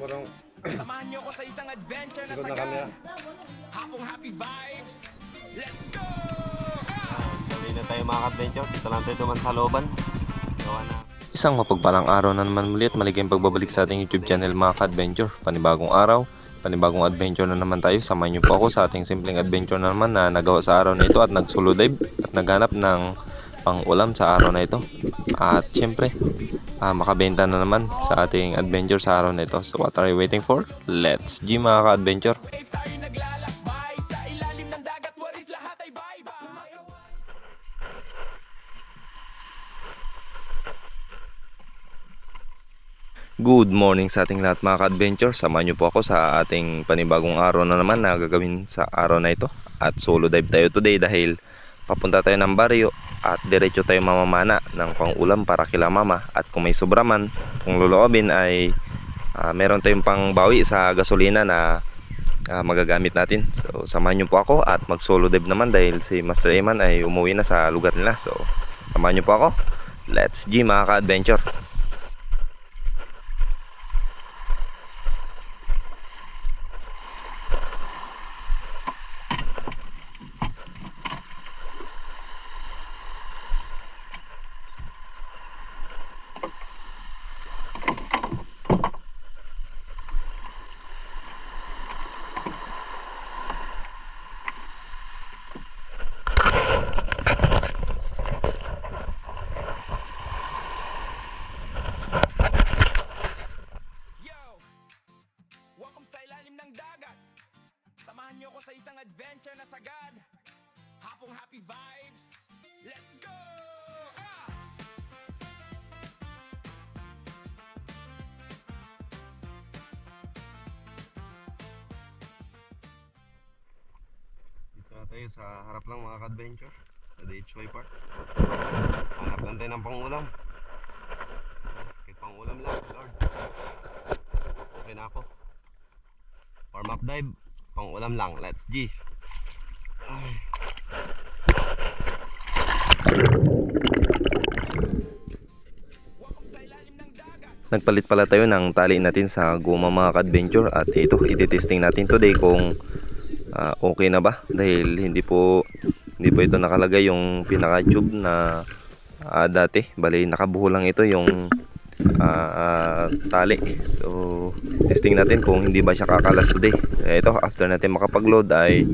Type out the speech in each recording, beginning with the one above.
Parang Samahan niyo ko sa isang adventure na likod na camera. sagad. Hapong happy vibes. Let's go! Hindi na tayo mga adventure. Dito lang tayo duman sa looban. Gawa na. Isang mapagpalang araw na naman muli at maligayang pagbabalik sa ating YouTube channel mga ka-adventure. Panibagong araw, panibagong adventure na naman tayo. Samahan niyo po ako sa ating simpleng adventure na naman na nagawa sa araw na ito at nag-solo dive at naghanap ng pang-ulam sa araw na ito. At syempre, makabenta na naman sa ating adventure sa araw na ito. So what are you waiting for? Let's G mga ka-adventure! Wave tayo naglalakbay sa ilalim ng dagat. What is lahat ay bye-bye. Good morning sa ating lahat mga ka-adventure. Samahan niyo po ako sa ating panibagong araw na naman na gagawin sa araw na ito. At solo dive tayo today dahil papunta tayo ng baryo at diretso tayo mamamana ng pang-ulam para kila mama. At kung may sobra man, kung loloobin ay meron tayong pangbawi sa gasolina na magagamit natin. So samahan niyo po ako at mag solo dive naman dahil si Master Eman ay umuwi na sa lugar nila. So samahan niyo po ako. Let's G mga ka-adventure. Yo! Welcome sa ilalim ng dagat. Samahan niyo ko sa isang adventure na sagad. Hapong happy vibes. Let's go! Ah! Dito na tayo sa harap lang mga ka-adventure. Sa DHY Park. Hanap lang tayo ng pang-ulam. Kahit pang-ulam lang, Lord. Okay na ako. Warm up dive. Pang-ulam lang. Let's G. Ay. Welcome sa ilalim ng dagat. Nagpalit pala tayo ng tali natin sa guma mga ka-adventure at ito iti-testing natin today kung okay na ba dahil hindi po ito nakalagay yung pinaka tube na dati, bali nakabuo lang ito yung tali. So testing natin kung hindi ba siya kakalas today. Ito after natin makapag-load ay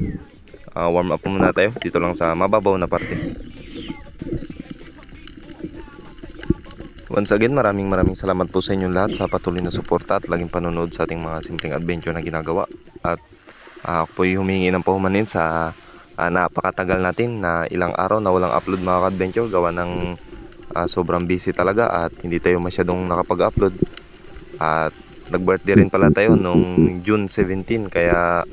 warm up muna tayo dito lang sa mababaw na parte. Once again, maraming salamat po sa inyong lahat sa patuloy na suporta at laging panonood sa ating mga simpleng adventure na ginagawa. At ako po humingi ng pahumanin sa napakatagal natin na ilang araw na walang upload mga ka-adventure gawa ng sobrang busy talaga at hindi tayo masyadong nakapag-upload. At nag-birthday rin pala tayo nung June 17 kaya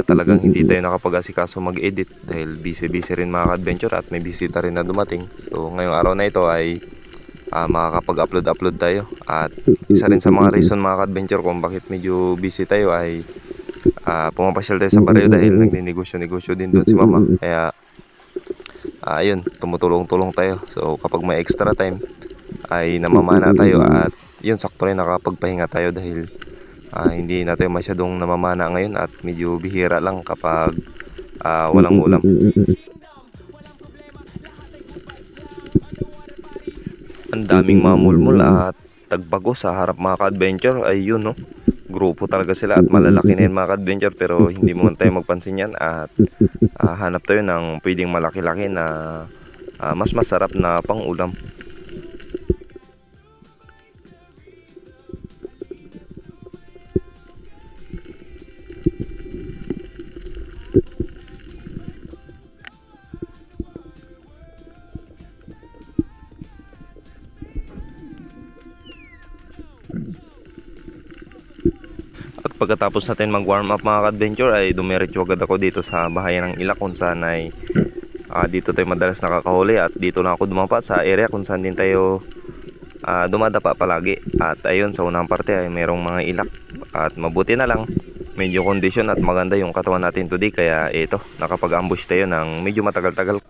talagang hindi tayo nakapag-asikaso mag-edit dahil busy rin mga ka-adventure at may bisita rin na dumating. So ngayong araw na ito ay makakapag-upload tayo at isa rin sa mga reason mga ka-adventure kung bakit medyo busy tayo ay pumapasyal tayo sa baryo dahil nagninegosyo din doon si mama kaya ayun, tumutulong tayo. So kapag may extra time ay namamana tayo at yun, sakto rin nakapagpahinga tayo dahil hindi na tayo masyadong namamana ngayon at medyo bihira lang kapag walang ulam. Ang daming mga mulmul at tagbago sa harap mga ka-adventure ay yun, no? Grupo talaga sila at malalaki na yun mga ka-adventure pero hindi mo tayo magpansin yan at hanap tayo ng pwedeng malaki-laki na mas masarap na pang ulam. At pagkatapos natin mag warm up mga ka-adventure ay dumiretso agad ako dito sa bahayan ng Ilak kung saan ay dito tayo madalas nakakahuli at dito na ako dumapa sa area kung saan din tayo dumadapa palagi. At ayun, sa unang parte ay mayroong mga ilak at mabuti na lang medyo kondisyon at maganda yung katawan natin today kaya ito, nakapag-ambush tayo ng medyo matagal-tagal.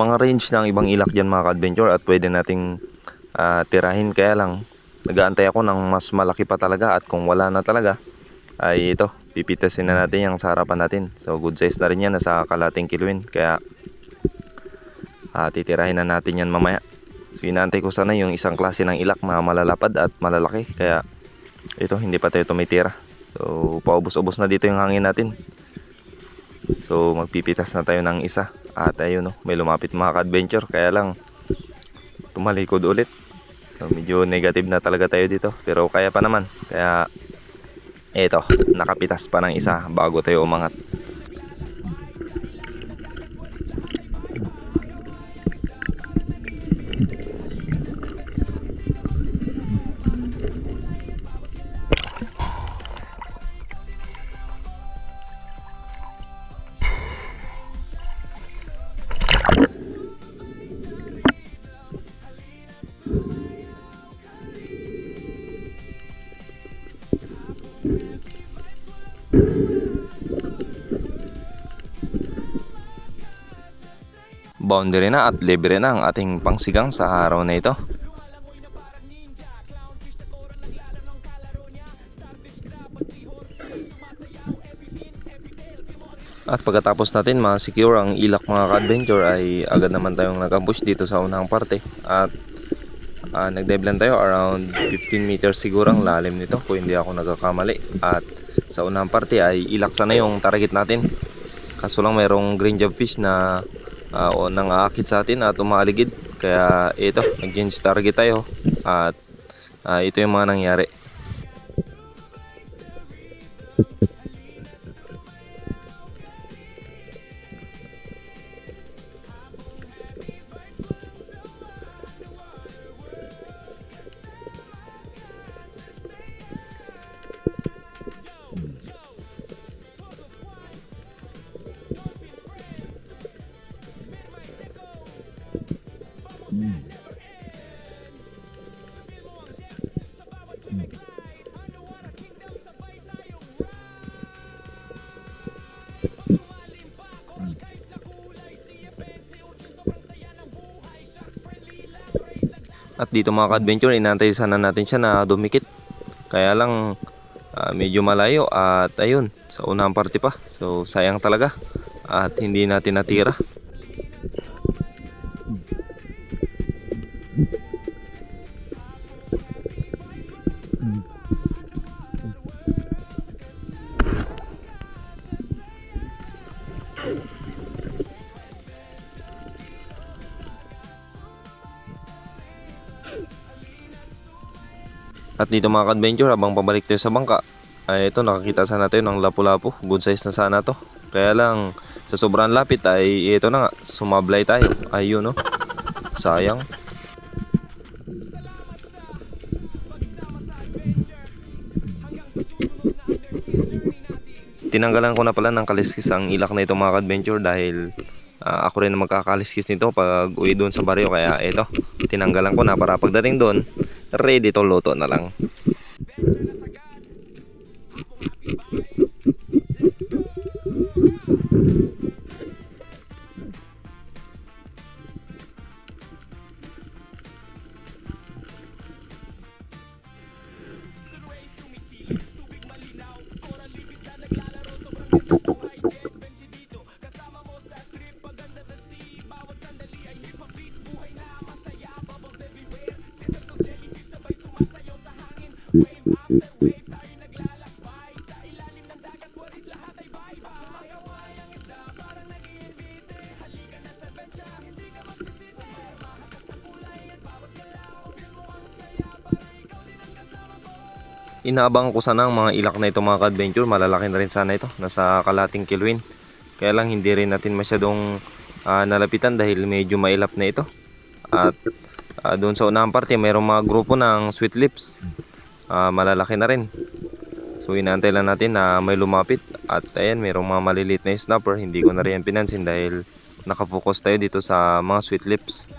mga range ng ibang ilak dyan mga ka-adventure at pwede nating tirahin. Kaya lang nag-aantay ako ng mas malaki pa talaga, at kung wala na talaga ay ito, pipitasin na natin yung sa harapan natin. So good size na rin yan, nasa kalating kiluin, kaya titirahin na natin yan mamaya. So inaantay ko sana yung isang klase ng ilak na malalapad at malalaki, kaya ito hindi pa tayo tumitira. So paubos-ubos na dito yung hangin natin, so magpipitas na tayo ng isa. At ayun, no, may lumapit mga ka-adventure, kaya lang tumalikod ulit. So medyo negative na talaga tayo dito, pero kaya pa naman. Kaya eto, nakapitas pa ng isa bago tayo umangat. Boundary na at libre na ang ating pangsigang sa araw na ito. At pagkatapos natin ma-secure ang ilak mga ka-adventure ay agad naman tayong nag-ambush dito sa unang parte. At nag-dive lang tayo around 15 meters siguro ang lalim nito kung hindi ako nagkakamali. At sa unang parte ay ilak sana yung target natin, kaso lang mayroong green job fish na nang aakit sa atin at umaaligid. Kaya ito, nag-change target tayo at ito yung mga nangyari. At dito mga ka-adventure, inantay sana natin siya na dumikit. Kaya lang medyo malayo at ayun, sa unang parte pa. So sayang talaga at hindi natin natira. At dito mga ka-adventure, habang pabalik tayo sa bangka, ay ito, nakakita sana tayo ng lapu-lapu. Good size na sana to. Kaya lang sa sobrang lapit ay ito na nga, sumablay tayo. Ayun, no, sayang. Tinanggalan ko na pala ng kaliskis ang ilak na ito mga ka-adventure, dahil ako rin na magkakaliskis nito pag uwi doon sa baryo. Kaya ito, tinanggalan ko na para pagdating doon, ready to luto na lang. Inaabangan ko sana ang mga ilak na ito mga ka-adventure. Malalaki na rin sana ito, nasa kalating kiluin. Kaya lang hindi rin natin masyadong nalapitan dahil medyo mailap na ito. At doon sa unang parte mayroong mga grupo ng sweet lips, malalaki na rin. So inaantay lang natin na may lumapit. At ayan, mayroong mga maliliit na snapper. Hindi ko na rin pinansin dahil nakafocus tayo dito sa mga sweet lips.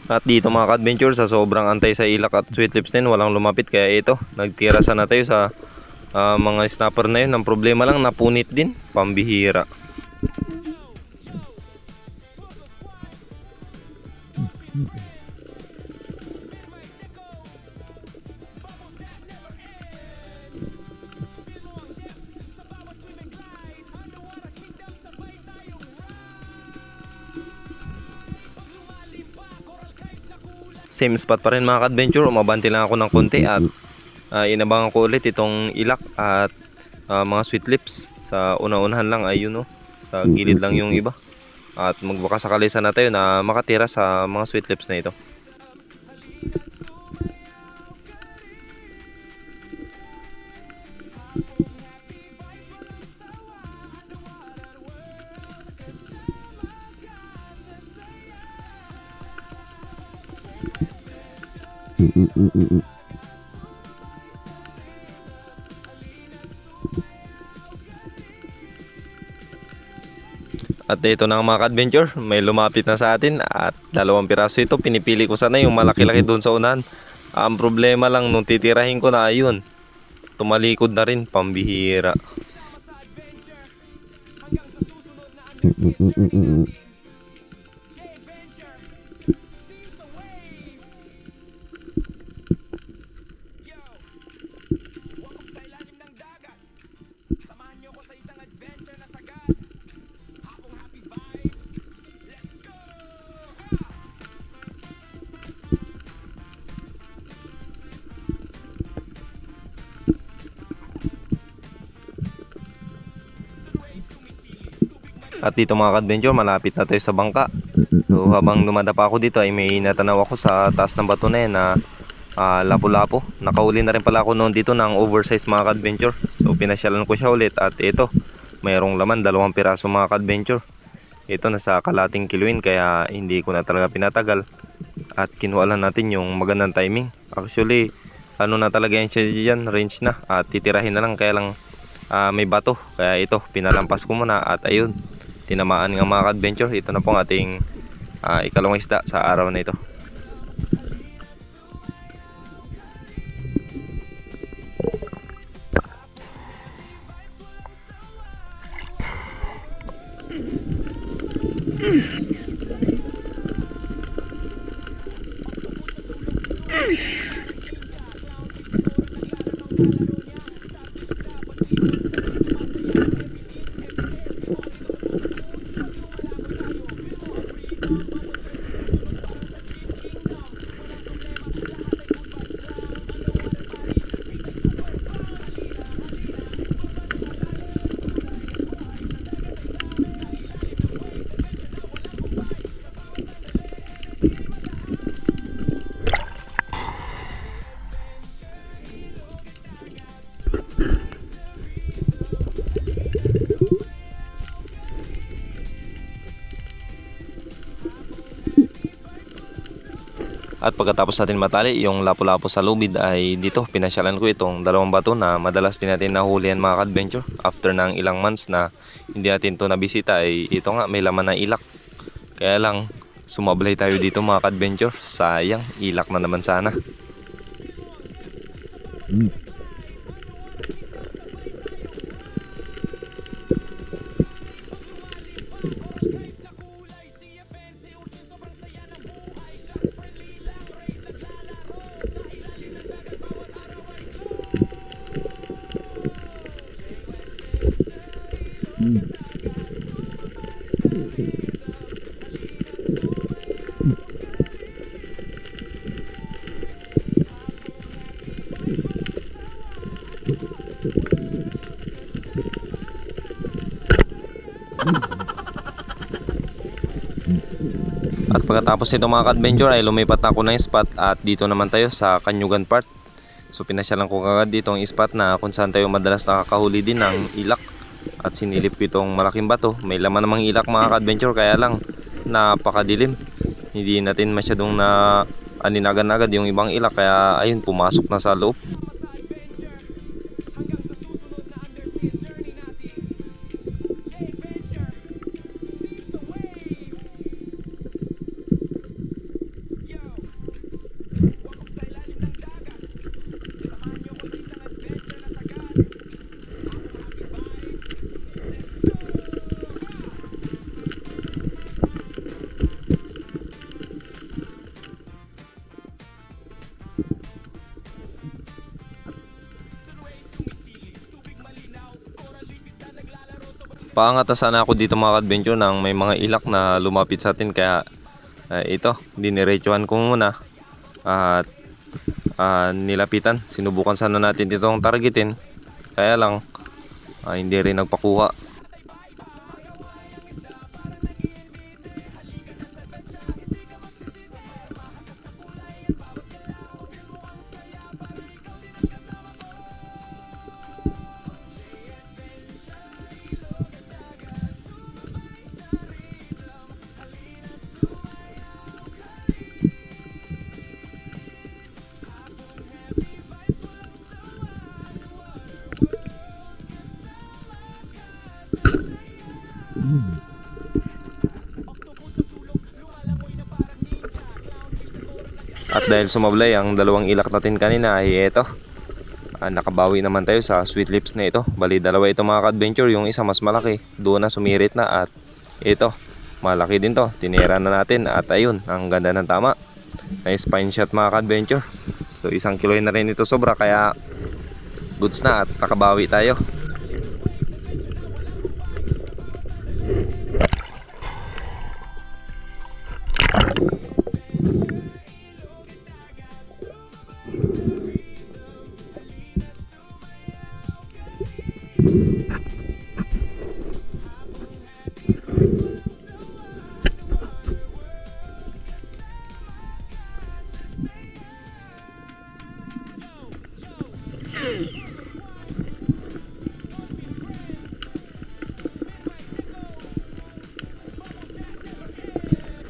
At dito mga ka-adventure, sa sobrang antay sa ilak at sweet lips din, walang lumapit. Kaya ito, nagtirasan na tayo sa mga snapper na yun. Ang problema lang, napunit din. Pambihira. Same spot pa rin mga ka-adventure, umabante lang ako ng konti at inabangan ko ulit itong ilak at mga sweet lips. Sa una-unahan lang ayun, no, sa gilid lang yung iba. At magbakasakali sana tayo na makatira sa mga sweet lips na ito. At ito na ang mga ka-adventure, may lumapit na sa atin at 2 piraso ito. Pinipili ko sana yung malaki-laki doon sa unahan. Ang problema lang nung titirahin ko na ayun, tumalikod na rin, pambihira. Welcome sa ilalim ng dagat. Samahan niyo ko sa isang adventure na sagad. Hapong happy vibes. Let's go! At dito mga ka-adventure, malapit na tayo sa bangka. So habang dumadapa ako dito ay may natanaw ako sa taas ng bato na yan na lapu-lapu. Nakahuli na rin pala ako noon dito ng oversize mga ka-adventure. So pinasyalan ko siya ulit at ito, mayroong laman 2 piraso mga ka-adventure. Ito nasa kalating kiluin kaya hindi ko na talaga pinatagal. At kinuha lang natin yung magandang timing. Actually, ano na talaga yan siya dyan, range na. At titirahin na lang kaya lang may bato. Kaya ito, pinalampas ko muna at ayun, tinamaan nga mga ka-adventure. Ito na po ang ating ikalawang isda sa araw na ito. At pagkatapos natin matali yung lapu-lapu sa lubid ay dito pinasyalan ko itong 2 bato na madalas din natin nahulihan mga ka-adventure. After ng ilang months na hindi natin ito nabisita ay ito nga may laman na ilak. Kaya lang sumablay tayo dito mga ka-adventure. Sayang, ilak na naman sana. At pagkatapos nito mga ka-adventure ay lumipat na ako ng spot at dito naman tayo sa Kanyugan Part. So pinasyalan ko kagad dito ang spot na kung saan tayo madalas nakakahuli din ng ilak. At sinilip ko itong malaking bato. May laman namang ilak mga ka-adventure kaya lang napakadilim. Hindi natin masyadong na aninagan-agad yung ibang ilak kaya ayun pumasok na sa loob. Yo, Nagpaangat na sana ako dito mga ka-adventure nang may mga ilak na lumapit sa atin, kaya ito, diniretsuhan ko muna at nilapitan. Sinubukan sana natin ditong targetin, kaya lang hindi rin nagpakuha. At dahil sumablay ang dalawang ilak natin kanina ay eto, nakabawi naman tayo sa sweet lips na ito. Bali dalawa ito mga ka-adventure, yung isa mas malaki, doon na sumirit na, at ito malaki din to, tinira na natin at ayun, ang ganda ng tama. Nice spine shot mga ka-adventure. So 1 kilo na rin ito sobra, kaya goods na at nakabawi tayo.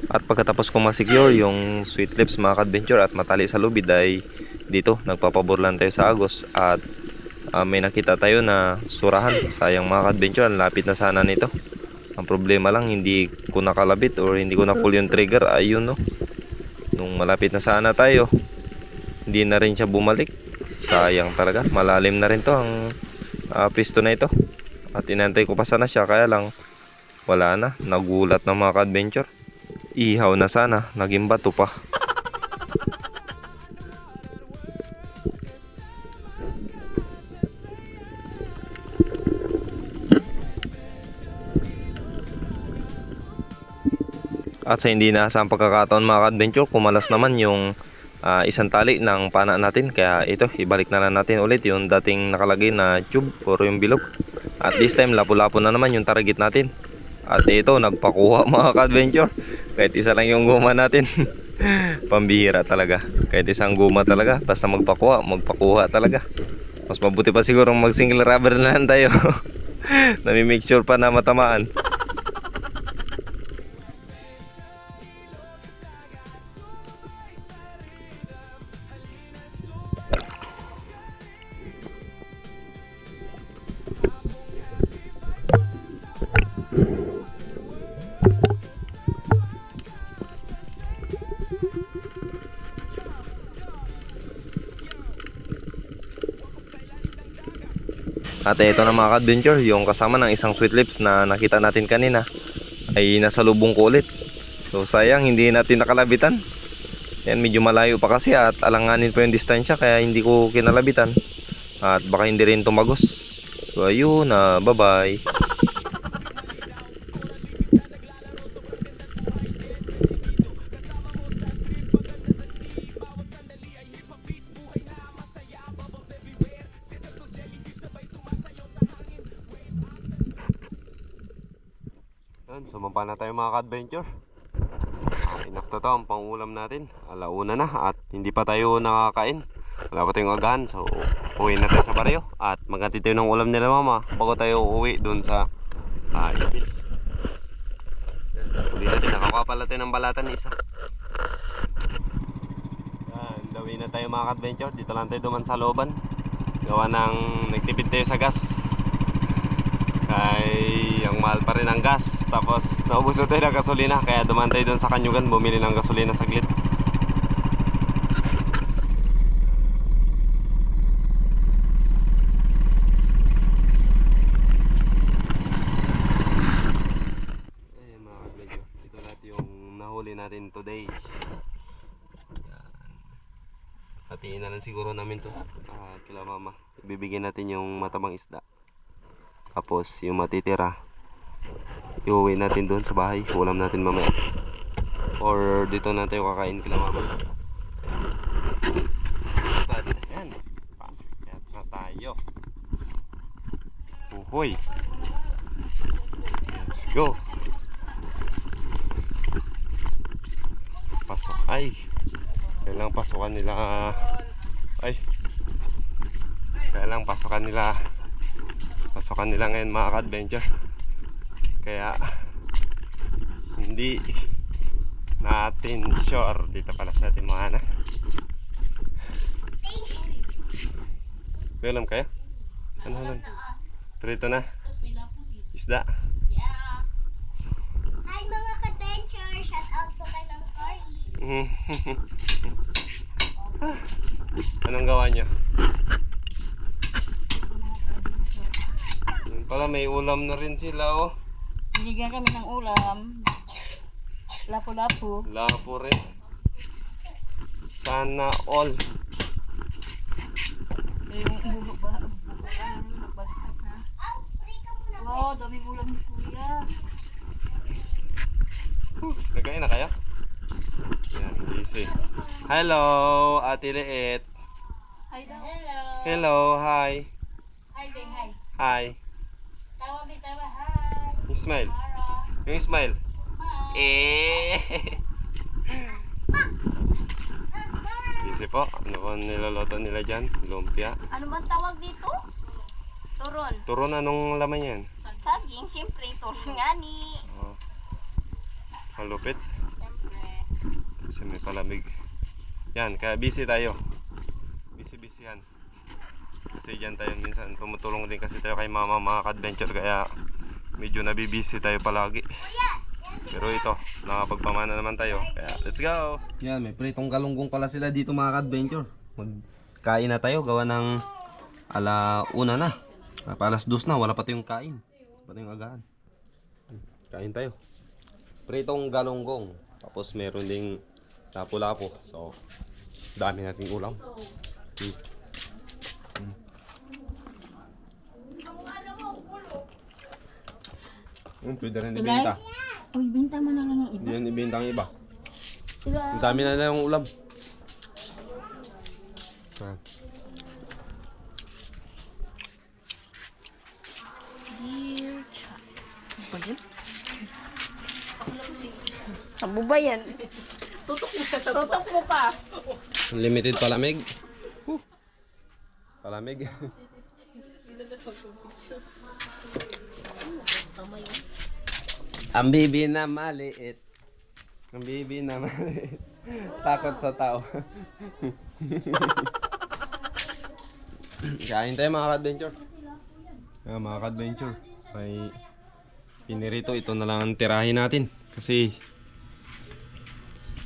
At pagkatapos kong ma-secure yung sweet lips mga ka-adventure at matali sa lubid, ay dito nagpapabor lang tayo sa agos at may nakita tayo na surahan. Sayang mga ka-adventure, ang lapit na sana nito. Ang problema lang, hindi ko nakalabit or hindi ko na-pull yung trigger. Ayun no, nung malapit na sana tayo, hindi na rin siya bumalik. Sayang talaga, malalim na rin to ang pisto na ito. At inantay ko pa sana siya, kaya lang wala na, nagulat na mga ka-adventure. Ihaw na sana, naging bato pa. At sa hindi naasang pagkakataon mga ka-adventure, kumalas naman yung isang tali ng pana natin. Kaya ito, ibalik na lang natin ulit yung dating nakalagay na tube or yung bilog. At this time, lapu-lapu na naman yung target natin. At ito, nagpakuha mga ka-adventure. Kahit isa lang yung guma natin. Pambihira talaga. Kahit isang guma talaga, basta magpakuha talaga. Mas mabuti pa siguro mag single rubber na lang tayo. Nami-make sure pa na matamaan. At ito na mga ka-adventure, yung kasama ng isang sweet lips na nakita natin kanina ay nasa lubong ko ulit. So sayang, hindi natin nakalabitan. Yan, medyo malayo pa kasi at alanganin pa yung distansya, kaya hindi ko kinalabitan. At baka hindi rin tumagos. So ayun na, bye bye. Sumampa na tayo mga ka-adventure. Inakta to ang pangulam natin. Alauna na at hindi pa tayo nakakain. Wala pa tayong agahan. So uwi na tayo sa baryo at maghatid tayo ng ulam nila mama bago tayo uwi dun sa ipil. Uli natin, nakakuha pala tayo ng balatan isa. Yan, dawi na tayo mga ka-adventure. Dito lang tayo duman sa looban. Gawa ng nagtipid tayo sa gas. Ay, ang mahal pa rin ang gas. Tapos naubos na tayo ng gasolina, kaya dumaan tayo doon sa Kanyugan bumili ng gasolina saglit. Ayan mga ka-adventure, ito lahat yung nahuli natin today. Hatiin na lang siguro namin to kila mama. Ibibigyan natin yung matabang isda. Tapos yung matitira, iuwi natin doon sa bahay. Ulam natin mamaya. Or dito na tayo kakain kila mama. But, ayan. Pakyat na tayo. Uhoy. Let's go. Pasok. Ay. Kailang pasukan nila. Ay. Kailang pasukan nila. Pasukan nila ngayon mga ka-adventure. Kaya hindi natin sure dito pala sa ating mga anak. May ulam kaya? Ano ulam? Prito na? Isda? Yeah. Hi mga ka-adventure! Shout out po kay ng Cory. Anong gawa nyo? Yun pala, may ulam na rin sila oh. Binigyan kami ng ulam. Lapu-lapu. Lapo rin. Sana all. Yung bulo ba? Nagbalikat na. Wow, daming ulam ni Kuya. Nagkain na kayo? Yan, busy. Hello, Ate Liit. Hi daw. Hello. Hello, hi. Hi, Beng. Hi. Hi. Tawag ni tawa. Hi. Yung smile. Yung smile. Busy po. Ano po niloloto nila dyan? Lumpia. Ano bang tawag dito? Turon. Turon, anong laman yan? Saging, siyempre. Turon nga ni. Oh. Malupit. Siyempre. Kasi may palamig. Yan, kaya busy tayo. Busy yan. Kasi dyan tayo minsan tumutulong din kasi tayo kay mama mga ka-adventure. Kaya medyo nabibisi tayo palagi. Pero ito, nakapagpamana naman tayo. Kaya let's go! Yan, may pritong galunggong pala sila dito mga ka-adventure. Magkain na tayo, gawa ng alauna na. Alas 2 na, wala pa tayong kain. Wala pa tayong agahan. Kain tayo. Pritong galunggong. Tapos meron ding lapu-lapu. So, dami nating ulam. Pwede rin ibenta. Uy, binta mo na lang yung Hindi yan ibenta ang iba. Sila. Ang dami na lang yung ulam. Ah. Dear child. Ano ba yun? Abo ba yan? Tutok mo pa. Unlimited palamig. Palamig. Ang bibi na maliit. Ang bibi na maliit. Takot sa tao. Kain tayo mga ka-adventure. Mga ka-adventure. May pinirito. Ito na lang ang tirahin natin. Kasi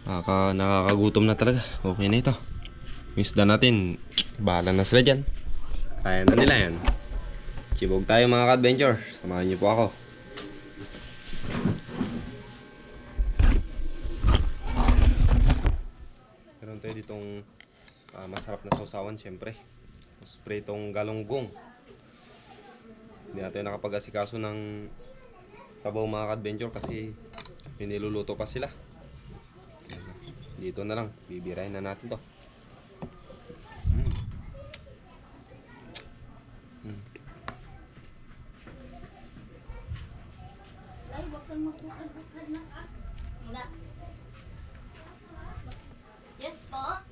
nakakagutom na talaga. Okay na ito. Yung isda natin, bahala na sila dyan. Kaya na nila yan. Chibog tayo mga ka-adventure. Samahan niyo po ako. Meron tayo ditong masarap na sausawan syempre. Tapos pritong galunggong. Hindi natin nakapag-asikaso ng sabaw mga ka-adventure kasi piniluluto pa sila. Dito na lang, bibirahin na natin to. Ay, wag kang makukan-kukan na ka. Wala. Yes po.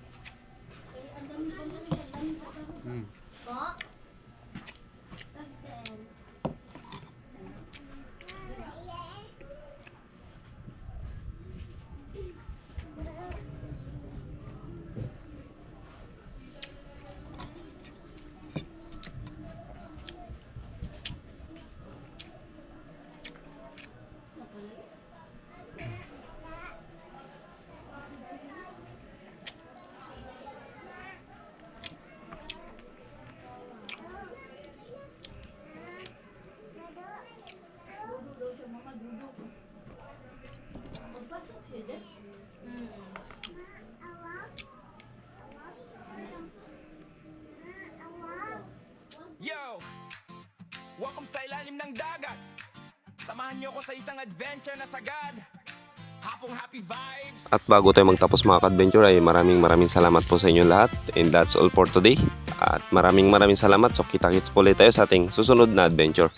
Ay, ang dami po. Tagden. Yo! Welcome sa ilalim ng dagat. Samahan niyo ko sa isang adventure na sagad. Hapong happy vibes. At bago tayo magtapos mga ka-adventure ay maraming salamat po sa inyong lahat. And that's all for today. At maraming salamat. So kita-kits po ulit tayo sa ating susunod na adventure.